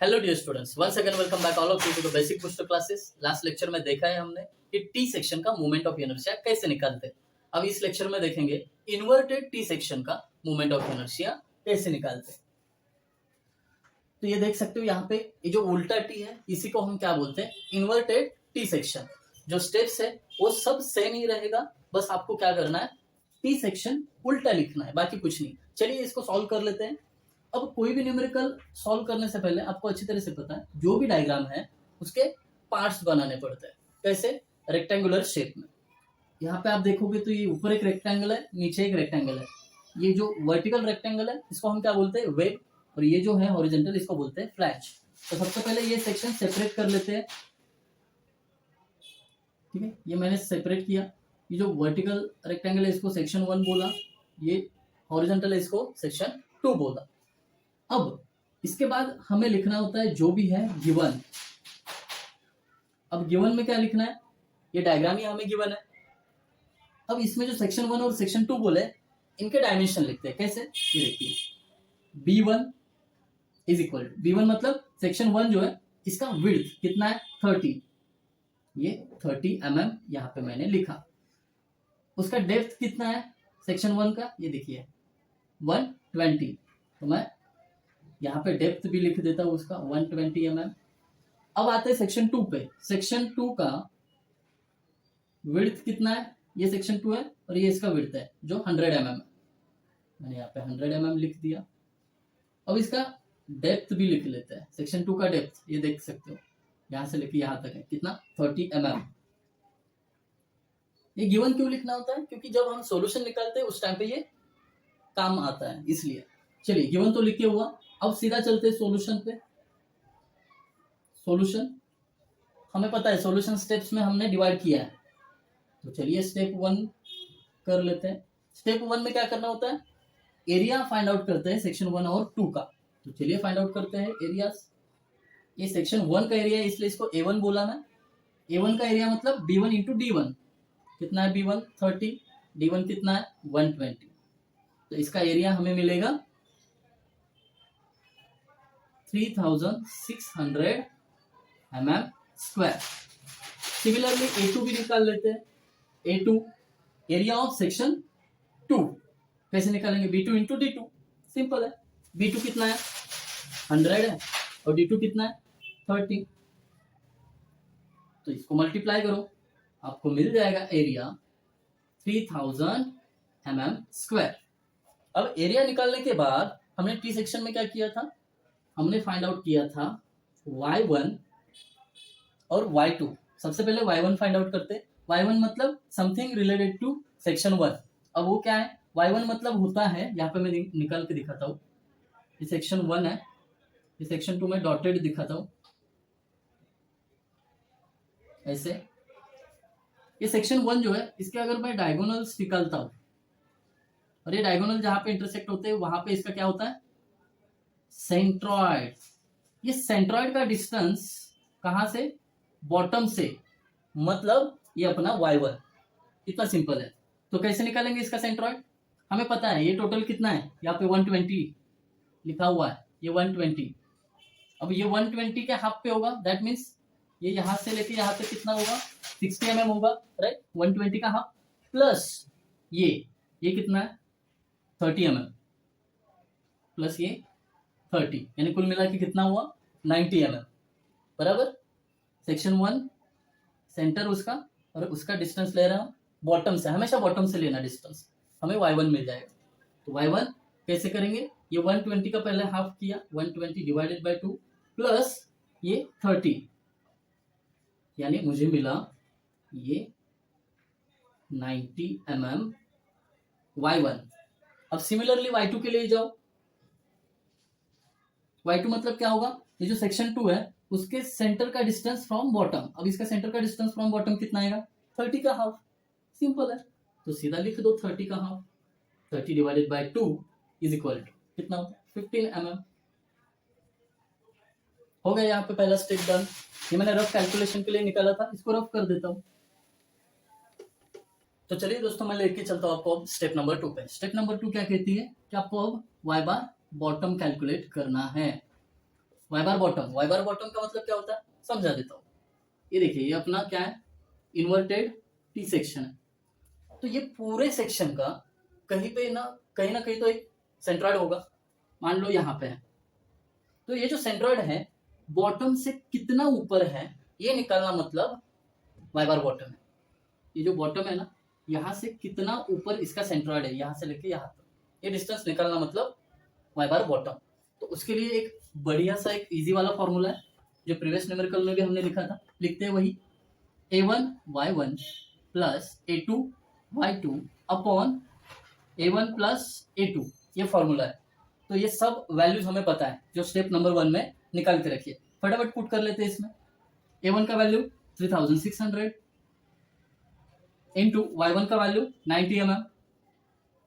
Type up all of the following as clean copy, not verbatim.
Hello dear students, once again welcome back all of you to the basic booster classes. Last lecture में देखा है हमने कि T section का moment of inertia कैसे निकालते हैं। अब इस लेक्चर में देखेंगे इन्वर्टेड टी सेक्शन का मोमेंट ऑफ इनर्शिया कैसे निकालते हैं। तो ये देख सकते हो यहाँ पे ये जो उल्टा टी है इसी को हम क्या बोलते हैं, इन्वर्टेड टी सेक्शन। जो स्टेप्स है वो सब सेम ही रहेगा, बस आपको क्या करना है, टी सेक्शन उल्टा लिखना है, बाकी कुछ नहीं। चलिए इसको सॉल्व कर लेते हैं। अब कोई भी न्यूमेरिकल सॉल्व करने से पहले आपको अच्छी तरह से पता है जो भी डायग्राम है उसके पार्ट्स बनाने पड़ते हैं। कैसे? रेक्टेंगुलर शेप में। यहाँ पे आप देखोगे तो ये ऊपर एक रेक्टेंगल है, नीचे एक रेक्टेंगल है। ये जो वर्टिकल रेक्टेंगल है इसको हम क्या बोलते हैं, वेब, और ये जो है हॉरिजॉन्टल इसको बोलते हैं फ्लैंज। तो सबसे पहले ये सेक्शन सेपरेट कर लेते हैं। ठीक है, ये मैंने सेपरेट किया। ये जो वर्टिकल रेक्टेंगल है इसको सेक्शन 1 बोला, ये हॉरिजॉन्टल है इसको सेक्शन 2 बोला। अब इसके बाद हमें लिखना होता है जो भी है गिवन। अब गिवन में क्या लिखना है, ये डायग्राम ही हमें गिवन है। अब इसमें जो सेक्शन 1 और सेक्शन 2 बोले इनके डायमेंशन लिखते हैं। कैसे? ये देखिए, B1 is equal to, B1 मतलब सेक्शन 1 जो है इसका विड्थ कितना है, 30। ये 30 mm यहाँ पे मैंने लिखा। उसका डेप्थ कितना है सेक्शन 1 का, ये देखिए 120। तो मैं यहाँ पे डेप्थ भी लिख देता हूँ उसका 120 mm। अब आते हैं सेक्शन 2 पे। सेक्शन 2 का विड्थ कितना है, ये सेक्शन 2 है और ये इसका विड्थ है जो 100 mm। मैंने यहाँ पे 100 mm लिख दिया। अब इसका डेप्थ भी लिख लेते हैं। सेक्शन 2 का डेप्थ ये देख सकते हो, यहाँ से लेके यहाँ तक है कितना, 30 mm। ये गिवन क्यों लिखना होता है, क्योंकि जब हम सॉल्यूशन निकालते हैं उस टाइम पे ये काम आता है, इसलिए। चलिए गिवन तो लिखे हुआ, अब सीधा चलते हैं सॉल्यूशन पे। सॉल्यूशन हमें पता है, सॉल्यूशन स्टेप्स में हमने डिवाइड किया है। तो चलिए स्टेप 1 कर लेते हैं। स्टेप 1 में क्या करना होता है, एरिया फाइंड आउट करते हैं सेक्शन 1 और 2 का। तो चलिए फाइंड आउट करते हैं एरियाज। ये सेक्शन 1 का एरिया है इसलिए इसको A1 बोला मैं। A1 का एरिया मतलब B1 इंटू D1। कितना है B1? 30। D1 कितना है? 120। तो इसका एरिया हमें मिलेगा 3600 mm स्क्वायर। सिमिलरली A2 भी निकाल लेते हैं। A2 एरिया ऑफ सेक्शन 2 कैसे निकालेंगे, B2 इंटू D2। सिंपल है, B2 कितना है, 100 है और D2 कितना है, 30। तो इसको मल्टीप्लाई करो, आपको मिल जाएगा एरिया 3000 mm स्क्वायर। अब एरिया निकालने के बाद हमने टी सेक्शन में क्या किया था, हमने फाइंड आउट किया था y1 और y2। सबसे पहले y1 फाइंड आउट करते। y1 मतलब समथिंग रिलेटेड टू सेक्शन 1। अब वो क्या है, y1 मतलब होता है, यहाँ पे मैं निकाल के दिखाता हूँ। ये सेक्शन 1 है, ये सेक्शन 2 में डॉटेड दिखाता हूँ ऐसे। ये सेक्शन 1 जो है इसके अगर मैं डायगोनल्स निकालता हूँ और ये डायगोनल जहां पे इंटरसेक्ट होते हैं वहां पे इसका क्या होता है, सेंट्रॉइड। ये सेंट्रॉइड का डिस्टेंस कहां से, बॉटम से, मतलब ये अपना y1। इतना सिंपल है। तो कैसे निकालेंगे इसका सेंट्रॉइड, हमें पता है ये टोटल कितना है, यहाँ पे 120 लिखा हुआ है, ये 120। अब ये 120 के हाफ पे होगा, दैट मीन्स ये यहां से लेके यहाँ पे कितना होगा, 60 mm होगा, राइट। 120 का हाफ प्लस ये कितना है, 30 mm प्लस ये 30, यानी कुल मिला के कितना हुआ, 90 mm बराबर। सेक्शन 1 सेंटर उसका और उसका डिस्टेंस ले रहा हूं बॉटम से, हमेशा बॉटम से लेना डिस्टेंस, हमें y1 मिल जाएगा। तो y1 कैसे करेंगे, ये 120 का पहले हाफ किया, 120 डिवाइडेड बाय 2 प्लस ये 30, यानी मुझे मिला ये 90 mm y1। अब सिमिलरली y2 के लिए जाओ। y2 मतलब क्या होगा, ये जो सेक्शन 2 है उसके सेंटर का डिस्टेंस फ्रॉम बॉटम। अब इसका सेंटर का डिस्टेंस फ्रॉम बॉटम कितना आएगा, 30 का हाफ। सिंपल है, तो सीधा लिख दो 30 का half. 30 divided by 2 is equal to कितना होता है, 15 mm। हो गया यहाँ पे पहला स्टेप डन। ये मैंने रफ कैलकुलेशन के लिए निकाला था, इसको रफ कर देता हूँ। तो चलिए दोस्तों मैं लेके चलता हूँ आपको अब स्टेप नंबर 2 पे। स्टेप नंबर 2 क्या कहती है कि आपको अब y बार बॉटम कैलकुलेट करना है। Y bar bottom, Y bar bottom का मतलब क्या होता है समझा देता हूँ। ये देखिए ये अपना क्या है, इन्वर्टेड टी सेक्शन है। तो ये पूरे सेक्शन का कहीं पे ना कहीं तो एक सेंट्रॉइड होगा, मान लो यहाँ पे है। तो ये जो सेंट्रॉइड है बॉटम से कितना ऊपर है ये निकालना मतलब वाई बार बॉटम है। ये जो बॉटम है ना यहाँ से कितना ऊपर इसका सेंट्रॉइड है, यहाँ से लेके यहाँ तक, ये डिस्टेंस निकालना मतलब वाई बार बॉटम। तो उसके लिए एक बढ़िया सा एक इजी वाला फॉर्मूला है जो प्रीवियस न्यूमेरिकल में भी हमने लिखा था, लिखते हैं वही, a1y1 plus a2y2 upon a1 plus a2, ये फॉर्मूला है। तो ये सब वैल्यूज हमें पता है जो स्टेप नंबर 1 में निकाल के रखिए। फटाफट पुट कर लेते हैं इसमें। a1 का वैल्यू 3600 इंटू y1 का वैल्यू 90 mm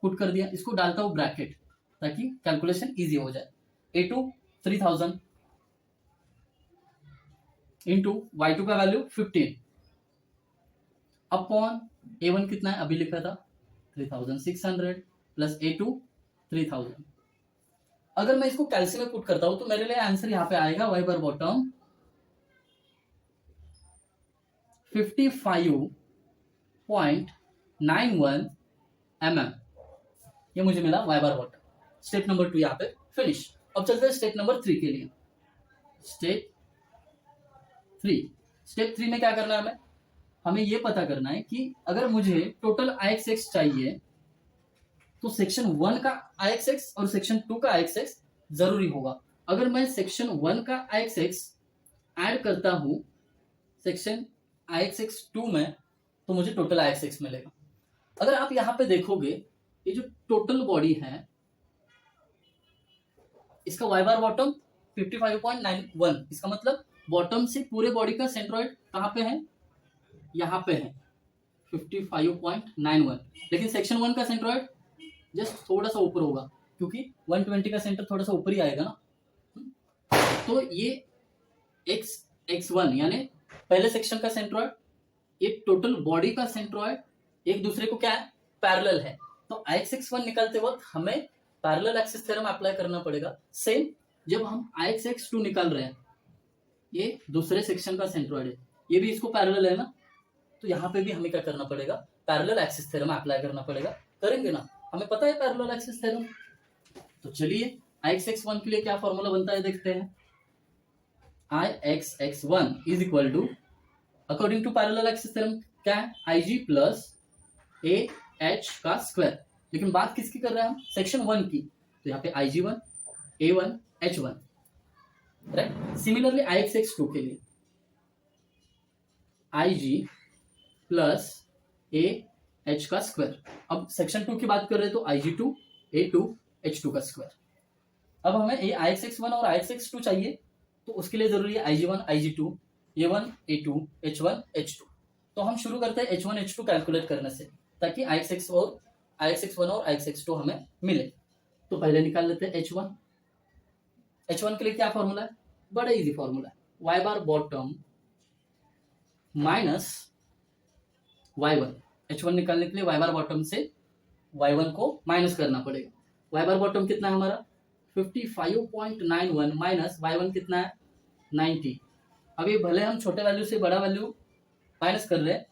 पुट कर दिया। इसको डालता हूँ ब्रैकेट ताकि कैलकुलेशन इजी हो जाए। a2 3000 इंटू y2 का वैल्यू 15 अपॉन a1 कितना है अभी लिखा था 3600 प्लस a2 3000। अगर मैं इसको कैल्सी में पुट करता हूं तो मेरे लिए आंसर यहां पे आएगा वाई बार बॉटम 55.91 mm, ये मुझे मिला Y bar bottom. Step number 2 यहाँ पे फिनिश। अब चलते हैं स्टेप नंबर 3 के लिए। स्टेप 3 में क्या करना है हमें ये पता करना है कि अगर मुझे टोटल IXX चाहिए तो सेक्शन 1 का IXX और सेक्शन 2 का IXX जरूरी होगा। अगर मैं सेक्शन 1 का IXX ऐड करता हूं सेक्शन IXX 2 में तो मुझे टोटल IXX मिलेगा। अगर आप यहां पे देखोगे ये जो टोटल बॉडी है इसका वाई बार बॉटम 55.91, इसका मतलब बॉटम से पूरे बॉडी का सेंट्रॉइड कहां पे है, यहां पे है 55.91। लेकिन सेक्शन 1 का सेंट्रॉइड जस्ट थोड़ा सा ऊपर होगा क्योंकि 120 का सेंटर थोड़ा सा ऊपर ही आएगा ना। तो ये x1 यानी पहले सेक्शन का सेंट्रॉइड, ये टोटल बॉडी का सेंट्रॉइड एक दूसरे को क्या है पैरेलल है। तो IXX1 निकालते वक्त हमें पैरेलल एक्सिस थ्योरम अप्लाई करना पड़ेगा। सेम जब हम IXX2 निकाल रहे हैं ये दूसरे सेक्शन का सेंट्रॉइड है, ये भी इसको पैरेलल है ना, तो यहाँ पे भी हमें क्या करना पड़ेगा पैरेलल एक्सिस थ्योरम अप्लाई करना पड़ेगा। करेंगे ना, हमें पता है पैरेलल एक्सिस थ्योरम। तो चलिए IXX1 के लिए क्या फॉर्मूला बनता है देखते हैं। IXX1 is equal to according to parallel axis theorem क्या है IG प्लस AH का स्क्वायर। लेकिन बात किसकी कर रहे हैं हम सेक्शन 1 की, तो यहाँ पे IG1 A1 H1 right. Similarly IXX2 के लिए IG प्लस AH का स्क्वायर। अब सेक्शन 2 की बात कर रहे हैं तो IG2 A2 H2 का स्क्वायर। अब हमें IXX1 और IXX2 चाहिए तो उसके लिए जरूरी है IG1 IG2 A1 A2 H1 H2। तो हम शुरू करते हैं H1 H2 कैलकुलेट करने से ताकि IXX1 और IXX2 हमें मिले। तो पहले निकाल लेते हैं H1 के लिए क्या फॉर्मूला है, बड़ा इजी फॉर्मूला है, Y bar bottom minus y1। H1 निकालने के लिए वाई बार बॉटम से y1 को माइनस करना पड़ेगा। वाई बार बॉटम कितना है हमारा 55.91 माइनस y1 कितना है 90। अभी भले हम छोटे वैल्यू से बड़ा वैल्यू माइनस कर रहे हैं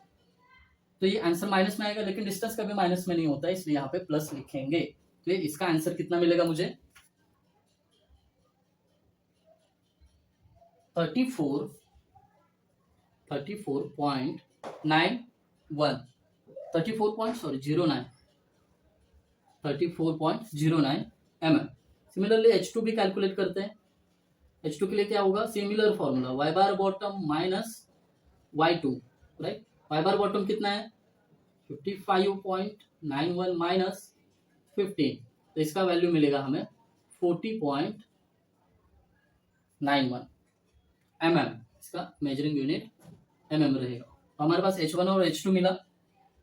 तो ये आंसर माइनस में आएगा, लेकिन डिस्टेंस कभी माइनस में नहीं होता है इसलिए यहाँ पे प्लस लिखेंगे। तो इसका आंसर कितना मिलेगा मुझे 34.09 mm। सिमिलरली H2 भी कैलकुलेट करते हैं। H2 के लिए क्या होगा similar formula y bar bottom minus y2 right. Y bar bottom कितना है 55.91 माइनस 15, तो इसका वैल्यू मिलेगा हमें 40.91 mm। इसका मेजरिंग यूनिट mm रहेगा। तो हमारे पास H1 और H2 मिला।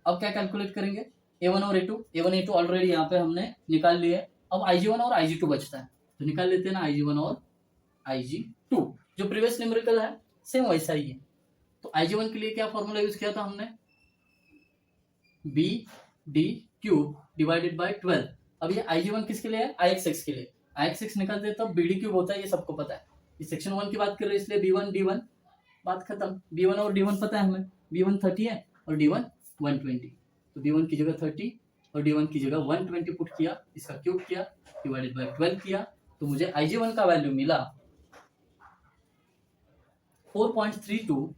अब क्या कैलकुलेट करेंगे A1 और A2 ऑलरेडी यहाँ पे हमने निकाल लिए। अब IG1 और IG2 बचता है तो निकाल लेते हैं ना IG1 और IG2। जो प्रीवियस न्यूमेरिकल है सेम वैसा ही है। तो IG1 के लिए क्या फॉर्मूला यूज किया था हमने BD³ डिवाइडेड बाय 12। अब ये IG1 किसके लिए है IXX के लिए, IXX निकालते हैं तब BD³ होता है, ये सबको पता है। इस सेक्शन 1 की बात कर रहे हैं इसलिए B1 D1 बात खत्म। B1 और D1 पता है हमें, B1 30 है और D1 120, तो B1 की जगह 30 और D1 की जगह 120 पुट किया, इसका क्यूब किया, डिवाइडेड बाय 12 किया, तो मुझे IG1 का वैल्यू मिला 4.32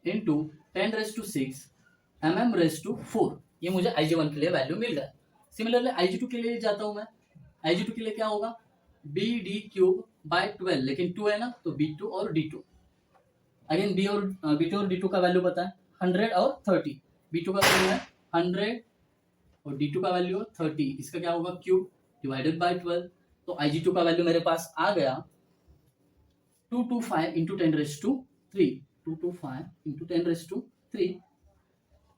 इंटू 10⁻⁶ mm⁻⁴, ये मुझे IG1 के लिए वैल्यू मिल गया। सिमिलरली IG2 के लिए जाता हूं मैं, IG2 के लिए क्या होगा, BD³/12, लेकिन 2 है ना, तो B2 और D2। अगेन B2 और D2 का वैल्यू पता है 100 और 30, B2 का वैल्यू है 100 और D2 का वैल्यू है 30, इसका क्या होगा, क्यूब डिवाइडेड बाय 12, तो IG2 का वैल्यू मेरे पास आ गया 225 into 10⁻3, 225 into 10⁻3।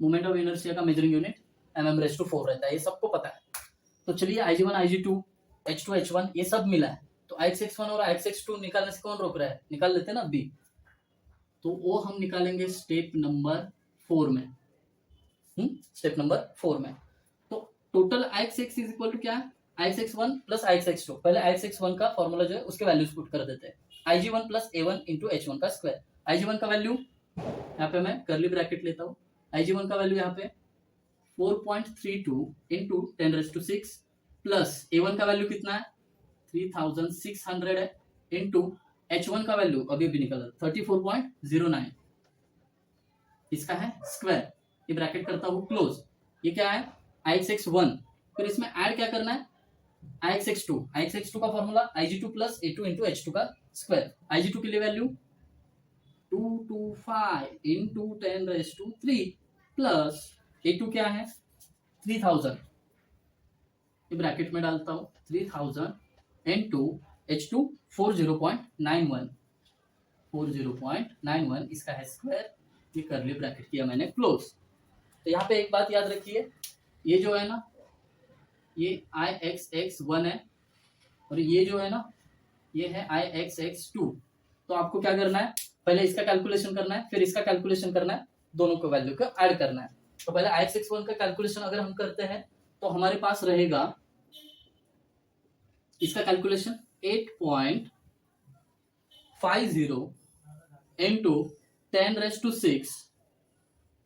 Moment of inertia का मेजरिंग यूनिट mm⁻⁴ रहता है, ये सबको पता है। तो चलिए IG1 IG2 H2 H1 ये सब मिला है, तो Ix1 और Ix2 निकालने से कौन रोक रहा है, निकाल लेते हैं ना B, तो वो हम निकालेंगे स्टेप नंबर 4 में। स्टेप नंबर 4 में तो total Ix is equal to क्या है, Ix1 प्लस Ix2। पहले Ix1 का फॉर्मूला जो है उसके वैल्यूज पुट कर देते हैं, IG1 plus A1 into H1 का स्क्वायर। IG1 का वैल्यू यहाँ पे मैं करली ब्रैकेट लेता हूँ, IG1 का वैल्यू यहाँ पे 4.32 इंटू 10⁻⁶ प्लस A1 का वैल्यू कितना है 3600 है, इंटू H1 का वैल्यू अभी भी निकला 34.09, इसका है स्क्वायर। ये ब्रैकेट करता हूँ क्लोज, ये क्या है Ix1, फिर इसमें ऐड क्या करना है Ix2 का formula Ig2 plus A2 into H2 का स्क्वायर। Ig2 के लिए वैल्यू 225 इंटू 10⁻³ प्लस A2 क्या है 3000, ये ब्रैकेट में डालता हूँ 3000 इंटू H2 40.91, इसका है स्क्वायर, ये करली ब्रैकेट किया मैंने क्लोज। तो यहाँ पे एक बात याद रखिए, ये जो है ना ये Ixx1 है और ये जो है ना ये है Ixx2, तो आपको क्या करना है, पहले इसका कैलकुलेशन करना है, फिर इसका कैलकुलेशन करना है, दोनों को वैल्यू को ऐड करना है। तो पहले Ixx1 का कैलकुलेशन अगर हम करते हैं तो हमारे पास रहेगा इसका कैलकुलेशन 8.50 इंटू 10⁻⁶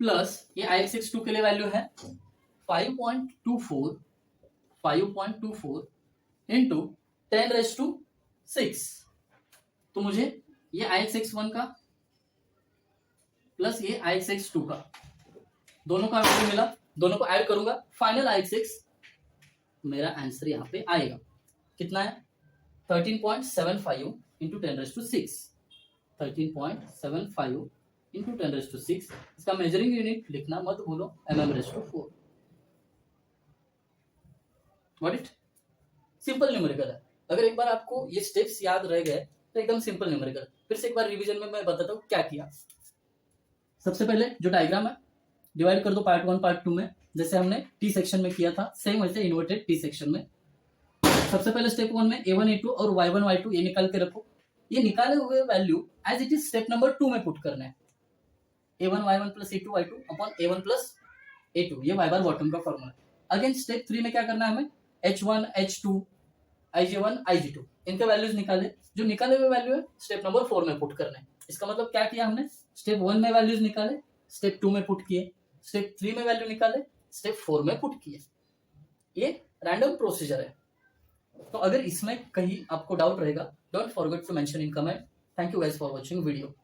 प्लस ये Ixx2 के लिए वैल्यू है 5.24 इंटू 10⁻⁶, तो मुझे ये Ixx1 का प्लस ये Ixx2 का दोनों का वैल्यू मिला, दोनों को ऐड करूंगा, फाइनल Ix मेरा आंसर यहाँ पे आएगा कितना है 13.75 इंटू 10⁻⁶, 13.75 इंटू 10⁻⁶, इसका मेजरिंग यूनिट लिखना मत भूलो mm⁻⁴। Got it? Simple numerical है। अगर एक बार आपको ये स्टेप्स याद रह गए तो एकदम सिंपल न्यूमेरिकल। फिर से एक बार रिवीजन में मैं बताता हूँ क्या किया। सबसे पहले जो डायग्राम है डिवाइड कर दो पार्ट 1 पार्ट 2 में, जैसे हमने टी सेक्शन में किया था सेम वैसे इन्वर्टेड टी सेक्शन में। सबसे पहले स्टेप 1 में A1 A2 और Y1 Y2 ये निकाल के रखो, ये निकाले हुए value as it is step number 2 में पुट करना है, A1 Y1 plus A2 Y2 upon A1 plus A2, ये y बार बॉटम का फॉर्मूला। अगेन स्टेप 3 में क्या करना है हमें H1 H2 IG1 IG2 इनके वैल्यूज निकाले, जो निकाले हुए वैल्यू है स्टेप नंबर 4 में पुट करना है। इसका मतलब क्या किया हमने, स्टेप 1 में वैल्यूज निकाले, स्टेप 2 में पुट किए, स्टेप 3 में वैल्यू निकाले, स्टेप 4 में पुट किए। ये रैंडम प्रोसीजर है। तो अगर इसमें कहीं आपको डाउट रहेगा, don't forget to mention in comment. Thank you guys for watching video.